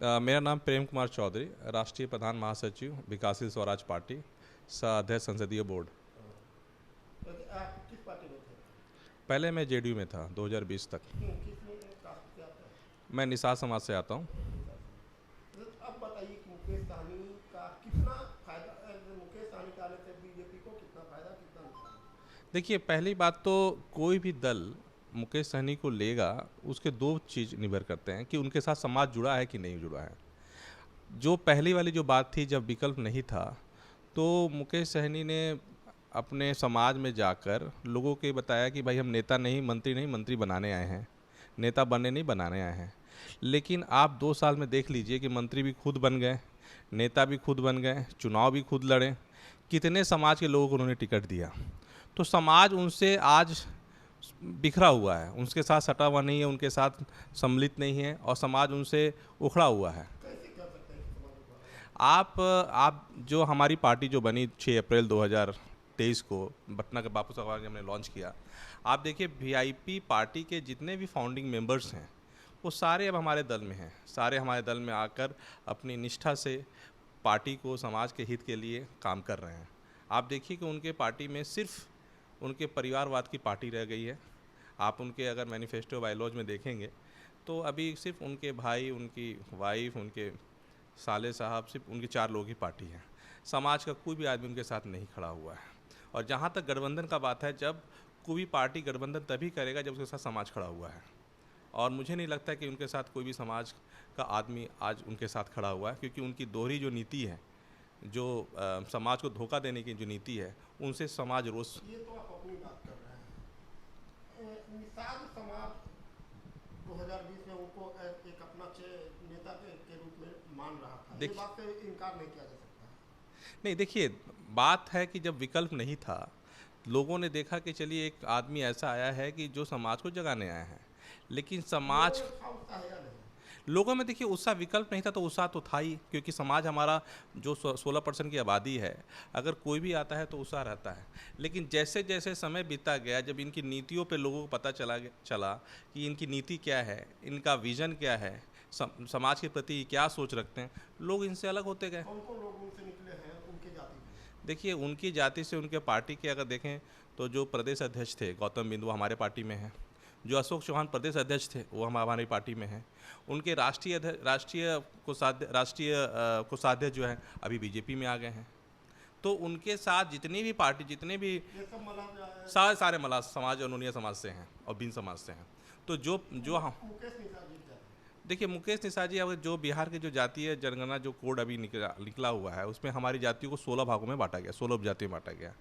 मेरा नाम प्रेम कुमार चौधरी, राष्ट्रीय प्रधान महासचिव विकासशील स्वराज पार्टी, सह अध्यक्ष संसदीय बोर्ड। आप किस पार्टी में थे? पहले मैं जेडीयू में था 2020 तक। किस में कास्ट से आता है? मैं निषाद समाज से आता हूँ। निषाद समाज। तो अब बताइए कि मुकेश सहनी का कितना फायदा, मुकेश सहनी के आने से बीजेपी को कितना फायदा कितना नुकसान? देखिए, पहली बात तो कोई भी दल मुकेश सहनी को लेगा, उसके दो चीज़ निर्भर करते हैं कि उनके साथ समाज जुड़ा है कि नहीं जुड़ा है। जो पहली वाली जो बात थी, जब विकल्प नहीं था, तो मुकेश सहनी ने अपने समाज में जाकर लोगों के बताया कि भाई हम नेता नहीं, मंत्री बनाने आए हैं, नेता बनने नहीं बनाने आए हैं। लेकिन आप 2 साल में देख लीजिए कि मंत्री भी खुद बन गए, नेता भी खुद बन गए, चुनाव भी खुद लड़े। कितने समाज के लोगों को उन्होंने टिकट दिया। तो समाज उनसे आज बिखरा हुआ है, उनके साथ सटा हुआ नहीं है, उनके साथ सम्मिलित नहीं है, और समाज उनसे उखड़ा हुआ है। कैसे कह सकते हैं कि समाज उभरा हुआ है? आप जो हमारी पार्टी जो बनी 6 अप्रैल 2023 को पटना के बापू सभागार हमने लॉन्च किया, आप देखिए वीआईपी पार्टी के जितने भी फाउंडिंग मेंबर्स हैं वो सारे अब हमारे दल में हैं। सारे हमारे दल में आकर अपनी निष्ठा से पार्टी को, समाज के हित के लिए काम कर रहे हैं। आप देखिए कि उनके पार्टी में सिर्फ उनके परिवारवाद की पार्टी रह गई है। आप उनके अगर मैनिफेस्टो बायलॉज में देखेंगे तो अभी सिर्फ उनके भाई, उनकी वाइफ, उनके साले साहब, सिर्फ उनकी 4 लोगों की पार्टी है। समाज का कोई भी आदमी उनके साथ नहीं खड़ा हुआ है। और जहाँ तक गठबंधन का बात है, जब कोई भी पार्टी गठबंधन तभी करेगा जब उसके साथ समाज खड़ा हुआ है। और मुझे नहीं लगता कि उनके साथ कोई भी समाज का आदमी आज उनके साथ खड़ा हुआ है, क्योंकि उनकी दोहरी जो नीति है, जो समाज को धोखा देने की जो नीति है, उनसे समाज रोज। ये तो आप अपनी बात कर रहे हैं। निषाद समाज 2020 में उनको एक अपना नेता के रूप में मान रहा था। ये बात से इनकार नहीं किया जा सकता। नहीं, देखिए, बात है कि जब विकल्प नहीं था, लोगों ने देखा कि चलिए एक आदमी ऐसा आया है कि जो समाज को जगाने आया है। लेकिन समाज, लोगों में देखिए उत्साह, विकल्प नहीं था तो उत्साह तो था ही, क्योंकि समाज हमारा जो 16% की आबादी है, अगर कोई भी आता है तो उत्साह रहता है। लेकिन जैसे जैसे समय बीता गया, जब इनकी नीतियों पे लोगों को पता चला कि इनकी नीति क्या है, इनका विजन क्या है, समाज के प्रति क्या सोच रखते हैं, लोग इनसे अलग होते गए। कौन कौन लोग उनसे निकले हैं उनकी जाति में? देखिए, उनकी जाति से, उनके पार्टी के अगर देखें तो जो प्रदेश अध्यक्ष थे गौतम बिंदु हमारे पार्टी में हैं। जो अशोक चौहान प्रदेश अध्यक्ष थे वो हमारी पार्टी में हैं। उनके राष्ट्रीय कोषाध्यक्ष जो है अभी बीजेपी में आ गए हैं। तो उनके साथ जितनी भी पार्टी, जितने भी ये सब मलाह सारे मल्लाह समाज और नूनिया समाज से हैं और बिन समाज से हैं। तो जो हम मुकेश निषाद जीत जाते हैं। देखिए, मुकेश निषाद जी, अब जो बिहार के जो जातीय जनगणना जो कोड अभी निकला हुआ है, उसमें हमारी जातियों को 16 भागों में बांटा गया, 16 उपजातियों में बांटा गया।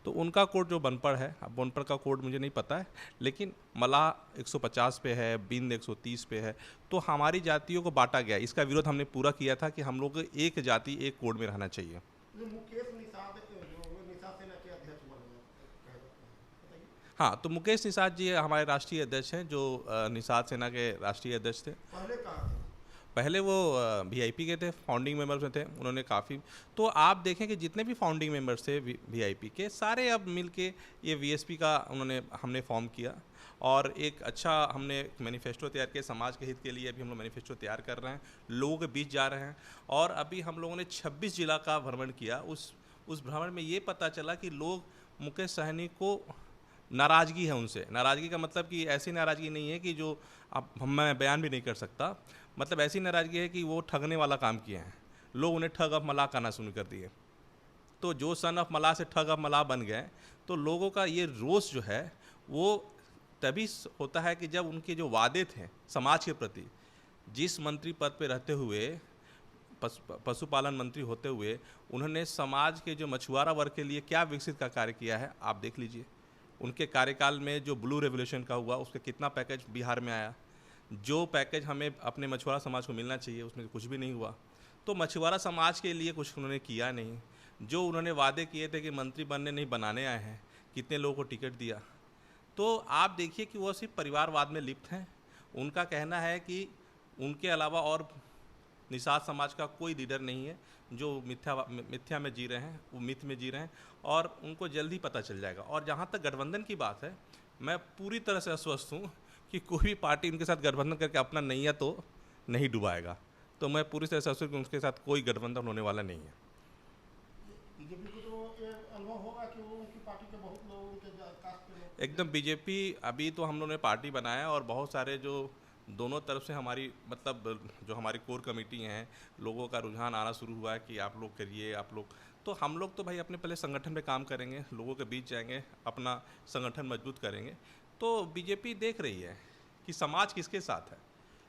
तो उनका कोड जो बनपढ़ है, अब बनपढ़ का कोड मुझे नहीं पता है, लेकिन मलाह 150 पे है, बिंद 130 पे है। तो हमारी जातियों को बांटा गया। इसका विरोध हमने पूरा किया था कि हम लोग एक जाति एक कोड में रहना चाहिए। जो मुकेश निषाद निषाद सेना के अध्यक्ष बन गए, बताइए। हाँ, तो मुकेश निषाद जी हमारे राष्ट्रीय अध्यक्ष हैं, जो निषाद सेना के राष्ट्रीय अध्यक्ष थे। पहले कहाँ थे? पहले वो वीआईपी के थे, फाउंडिंग मेंबर्स में थे। उन्होंने काफ़ी, तो आप देखें कि जितने भी फाउंडिंग मेंबर्स थे वीआईपी के, सारे अब मिलके ये वीएसपी का हमने फॉर्म किया, और एक अच्छा हमने मैनिफेस्टो तैयार किया समाज के हित के लिए। अभी हम लोग मैनिफेस्टो तैयार कर रहे हैं, लोगों के बीच जा रहे हैं। और अभी हम लोगों ने 26 जिला का भ्रमण किया। उस भ्रमण में ये पता चला कि लोग मुकेश सहनी को नाराज़गी है उनसे। नाराज़गी का मतलब कि ऐसी नाराज़गी नहीं है कि जो अब मैं बयान भी नहीं कर सकता, मतलब ऐसी नाराज़गी है कि वो ठगने वाला काम किए हैं। लोग उन्हें ठग ऑफ मलाह कहना शुरू कर दिए। तो जो सन ऑफ मलाह से ठग ऑफ मलाह बन गए, तो लोगों का ये रोष जो है वो तभी होता है कि जब उनके जो वादे थे समाज के प्रति, जिस मंत्री पद पे रहते हुए, पशुपालन मंत्री होते हुए, उन्होंने समाज के जो मछुआरा वर्ग के लिए क्या विकसित का कार्य किया है, आप देख लीजिए। उनके कार्यकाल में जो ब्लू रेवोल्यूशन का हुआ, उसका कितना पैकेज बिहार में आया। जो पैकेज हमें अपने मछुआरा समाज को मिलना चाहिए, उसमें कुछ भी नहीं हुआ। तो मछुआरा समाज के लिए कुछ उन्होंने किया नहीं। जो उन्होंने वादे किए थे कि मंत्री बनने नहीं बनाने आए हैं, कितने लोगों को टिकट दिया। तो आप देखिए कि वो सिर्फ परिवारवाद में लिप्त हैं। उनका कहना है कि उनके अलावा और निषाद समाज का कोई लीडर नहीं है जो मिथ्या में जी रहे हैं, वो मिथ में जी रहे हैं, और उनको जल्दी पता चल जाएगा। और जहाँ तक गठबंधन की बात है, मैं पूरी तरह से आश्वस्त हूँ कि कोई भी पार्टी उनके साथ गठबंधन करके अपना नैया तो नहीं डुबाएगा। तो मैं पूरी तरह से असर कि उनके साथ कोई गठबंधन होने वाला नहीं है। बीजेपी को तो ये अनुभव होगा कि वो उनकी पार्टी के बहुत लोग उनके कास्ट के लोग एकदम बीजेपी अभी तो हम लोगों ने पार्टी बनाया और बहुत सारे जो दोनों तरफ से हमारी मतलब जो हमारी कोर कमेटी हैं, लोगों का रुझान आना शुरू हुआ है कि आप लोग करिए, आप लोग, तो हम लोग तो भाई अपने पहले संगठन पे काम करेंगे, लोगों के बीच जाएंगे, अपना संगठन मजबूत करेंगे। तो बीजेपी देख रही है कि समाज किसके साथ है,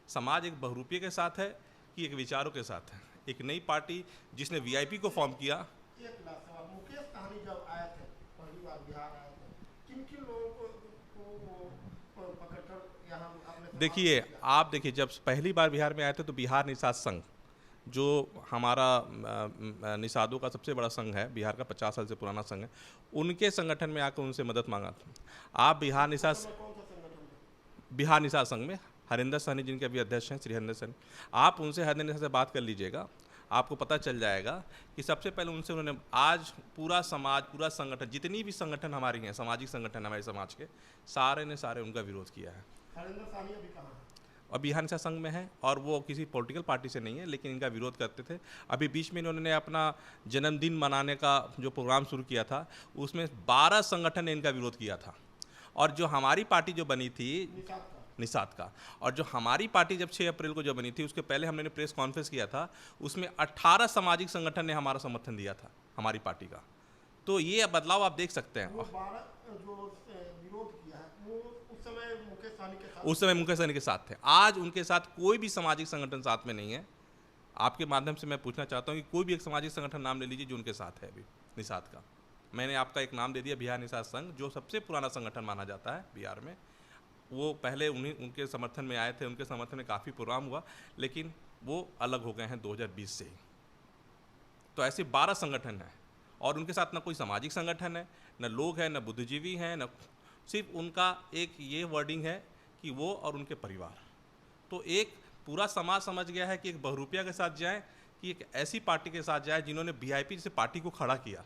समाज एक बहुरूपीय के साथ है कि एक विचारों के साथ है। एक नई पार्टी जिसने वीआईपी को फॉर्म किया। एक लाख सवाल, मुकेश सहनी जब आए थे पहली बार बिहार आए थे, किन किन लोगों को पकड़कर यहाँ आपने देखिए, आप देखिए जब पहली बार बिहार में आए थे तो बिहार निषाद संघ, जो हमारा निषादों का सबसे बड़ा संघ है, बिहार का 50 साल से पुराना संघ है, उनके संगठन में आकर उनसे मदद मांगा था। आप बिहार निषाद कौन सा संगठन में? बिहार निषाद संघ में हरिंदर सहनी जिनके अभी अध्यक्ष हैं, श्री हरिंदर सहनी, आप उनसे हरिंदर से बात कर लीजिएगा, आपको पता चल जाएगा कि सबसे पहले उनसे उन्होंने आज पूरा समाज, पूरा संगठन, जितनी भी संगठन हमारी हैं, सामाजिक संगठन हमारे समाज के, सारे ने सारे उनका विरोध किया है। हरिंदर सहनी अभी कहाँ है? और बिहार निषाद संघ में है और वो किसी पॉलिटिकल पार्टी से नहीं है, लेकिन इनका विरोध करते थे। अभी बीच में इन्होंने अपना जन्मदिन मनाने का जो प्रोग्राम शुरू किया था, उसमें 12 संगठन ने इनका विरोध किया था। और जो हमारी पार्टी जो बनी थी निषाद का, और जो हमारी पार्टी जब 6 अप्रैल को जब बनी थी, उसके पहले हमने प्रेस कॉन्फ्रेंस किया था, उसमें 18 सामाजिक संगठन ने हमारा समर्थन दिया था हमारी पार्टी का। तो ये बदलाव आप देख सकते हैं। वो 12 जो विरोध किया है वो उस समय मुकेश सहनी के साथ, उस समय मुकेश सहनी के साथ थे। आज उनके साथ कोई भी सामाजिक संगठन साथ में नहीं है। आपके माध्यम से मैं पूछना चाहता हूँ कि कोई भी एक सामाजिक संगठन नाम ले लीजिए जो उनके साथ है अभी निषाद का। मैंने आपका एक नाम दे दिया, बिहार निषाद संघ, जो सबसे पुराना संगठन माना जाता है बिहार में। वो पहले उनके समर्थन में आए थे, उनके समर्थन में काफ़ी प्रोग्राम हुआ, लेकिन वो अलग हो गए हैं 2020 से ही। तो ऐसे 12 संगठन हैं और उनके साथ ना कोई सामाजिक संगठन है, न लोग हैं, न बुद्धिजीवी हैं, न, सिर्फ उनका एक ये वर्डिंग है कि वो और उनके परिवार। तो एक पूरा समाज समझ गया है कि एक बहुरूपिया के साथ जाएं कि एक ऐसी पार्टी के साथ जाए जिन्होंने वीआईपी जैसे पार्टी को खड़ा किया।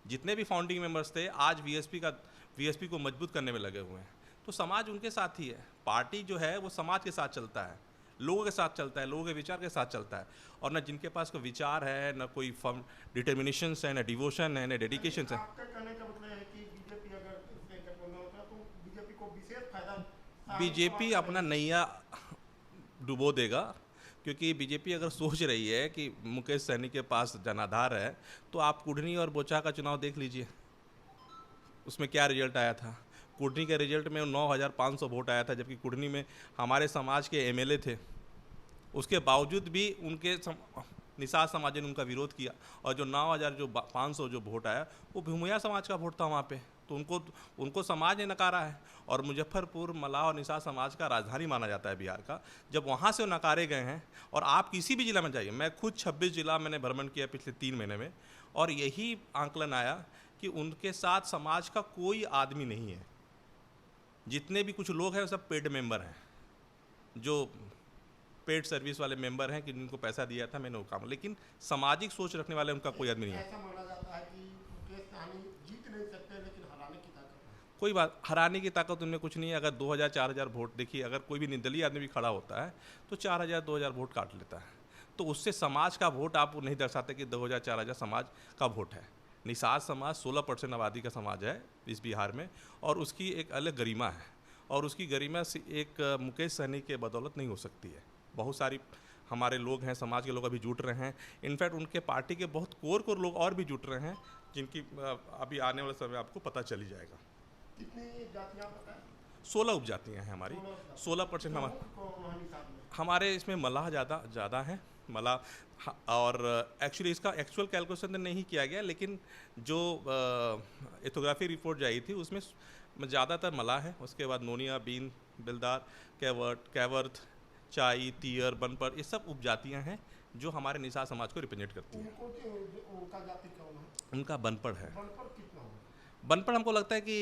जितने भी फाउंडिंग मेंबर्स थे आज वीएसपी को मजबूत करने में लगे हुए हैं। तो समाज उनके साथ ही है। पार्टी जो है वो समाज के साथ चलता है, लोगों के साथ चलता है, लोगों के विचार के साथ चलता है। और न जिनके पास कोई विचार है, न कोई फर्म डिटर्मिनेशन है, न डिवोशन है, न डेडिकेशन है। आपका कहने का मतलब है कि बीजेपी अगर इससे गठबंधन होता है तो बीजेपी को विशेष फायदा, बीजेपी अपना नैया डुबो देगा, क्योंकि बीजेपी अगर सोच रही है कि मुकेश सहनी के पास जनाधार है, तो आप कुढ़नी और बोचा का चुनाव देख लीजिए, उसमें क्या रिजल्ट आया था। कुढ़नी के रिजल्ट में 9,500 वोट आया था, जबकि कुढ़नी में हमारे समाज के एमएलए थे। उसके बावजूद भी उनके निषाद समाज ने उनका विरोध किया, और जो 9,500 जो वोट आया वो भूमिया समाज का वोट था वहाँ पे। तो उनको समाज ने नकारा है। और मुजफ्फरपुर मल्लाह और निषाद समाज का राजधानी माना जाता है बिहार का। जब वहाँ से वो नकारे गए हैं, और आप किसी भी जिला में जाइए, मैं खुद 26 जिला मैंने भ्रमण किया पिछले 3 महीने में, और यही आंकलन आया कि उनके साथ समाज का कोई आदमी नहीं है। जितने भी कुछ लोग हैं वो सब पेड मेंबर हैं, जो पेड सर्विस वाले मेंबर हैं कि जिनको पैसा दिया था मैंने वो काम, लेकिन सामाजिक सोच रखने वाले उनका कोई आदमी नहीं है। ऐसा माना जाता है कि मुकेश सहनी जीत नहीं सकते लेकिन हराने की ताकत है। कोई बात, हराने की ताकत उनमें कुछ नहीं है। अगर 2,000-4,000 वोट, देखिए अगर कोई भी निर्दलीय आदमी भी खड़ा होता है तो 4,000-2,000 वोट काट लेता है। तो उससे समाज का वोट आप नहीं दर्शाते कि 2,000-4,000 समाज का वोट है। निषाद समाज 16% आबादी का समाज है इस बिहार में, और उसकी एक अलग गरिमा है, और उसकी गरिमा से एक मुकेश सहनी के बदौलत नहीं हो सकती है। बहुत सारी हमारे लोग हैं, समाज के लोग अभी जुट रहे हैं। इनफैक्ट उनके पार्टी के बहुत कोर लोग और भी जुट रहे हैं, जिनकी अभी आने वाले समय आपको पता चल ही जाएगा। कितनी जातियां पता है? 16 उपजातियाँ हैं हमारी। 16% हमारे इसमें मल्लाह ज़्यादा हैं, मल्लाह। और एक्चुअली इसका एक्चुअल कैलकुलेशन तो नहीं किया गया, लेकिन जो एथोग्राफी रिपोर्ट जो आई थी उसमें ज़्यादातर मल्लाह है। उसके बाद नोनिया, बीन, बिलदार, कैवर्थ, चाई, तीयर, बनपर, ये सब उपजातियाँ हैं जो हमारे निषाद समाज को रिप्रेजेंट करती हैं। उनका जाति कौन है? उनका बनपड़ है। बनपर कितना होगा? बनपड़ हमको लगता है कि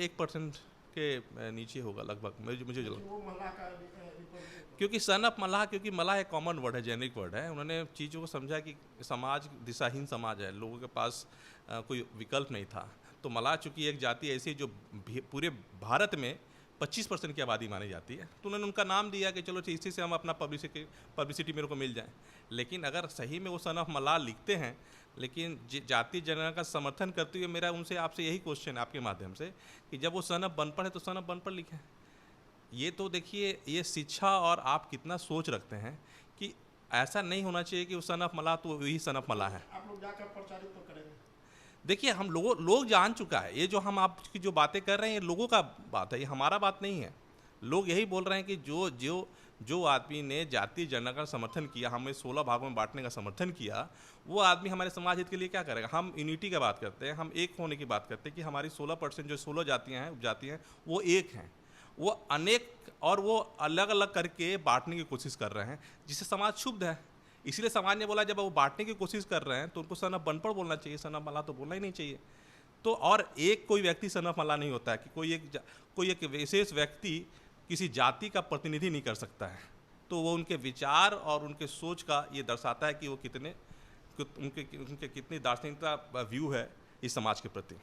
1% के नीचे होगा लगभग, मुझे जो, वो मल्लाह का क्योंकि सन ऑफ मल्लाह, क्योंकि मल्लाह एक कॉमन वर्ड है, जेनरिक वर्ड है। उन्होंने चीज़ों को समझा कि समाज दिशाहीन समाज है, लोगों के पास कोई विकल्प नहीं था। तो मल्लाह चूँकि एक जाति ऐसी जो पूरे भारत में 25% की आबादी मानी जाती है, तो उन्होंने उनका नाम दिया कि चलो इसी से हम अपना पब्लिसिटी मेरे को मिल जाए। लेकिन अगर सही में वो सन ऑफ मलाह लिखते हैं, लेकिन जातीय जनगणना का समर्थन करते हुए मेरा उनसे आपसे यही क्वेश्चन है आपके माध्यम से कि जब वो सन ऑफ बनपढ़ है तो सन ऑफ बनपढ़ लिखें। ये तो देखिए, ये शिक्षा और आप कितना सोच रखते हैं कि ऐसा नहीं होना चाहिए कि वो सन ऑफ मलाह तो वही सन ऑफ मलाह है। आप लोग जाकर प्रचारित तो करेंगे? देखिए, हम लोग जान चुका है, ये जो हम आपकी जो बातें कर रहे हैं ये लोगों का बात है, ये हमारा बात नहीं है। लोग यही बोल रहे हैं कि जो आदमी ने जातीय जनगणना का समर्थन किया, हमें 16 भागों में बांटने का समर्थन किया, वो आदमी हमारे समाज हित के लिए क्या करेगा। हम यूनिटी की बात करते हैं, हम एक होने की बात करते हैं कि हमारी 16% जो 16 जातियाँ हैं, उपजातियाँ हैं, वो एक हैं। वो अनेक और वो अलग अलग करके बांटने की कोशिश कर रहे हैं, जिससे समाज क्षुब्ध है। इसलिए समाज ने बोला जब वो बांटने की कोशिश कर रहे हैं तो उनको सन ऑफ बनपढ़ बोलना चाहिए, सन ऑफ मलाह तो बोलना ही नहीं चाहिए। तो और एक कोई व्यक्ति सन ऑफ मलाह नहीं होता है कि कोई एक विशेष व्यक्ति किसी जाति का प्रतिनिधि नहीं कर सकता है। तो वो उनके विचार और उनके सोच का ये दर्शाता है कि वो उनके कितनी दार्शनिकता व्यू है इस समाज के प्रति।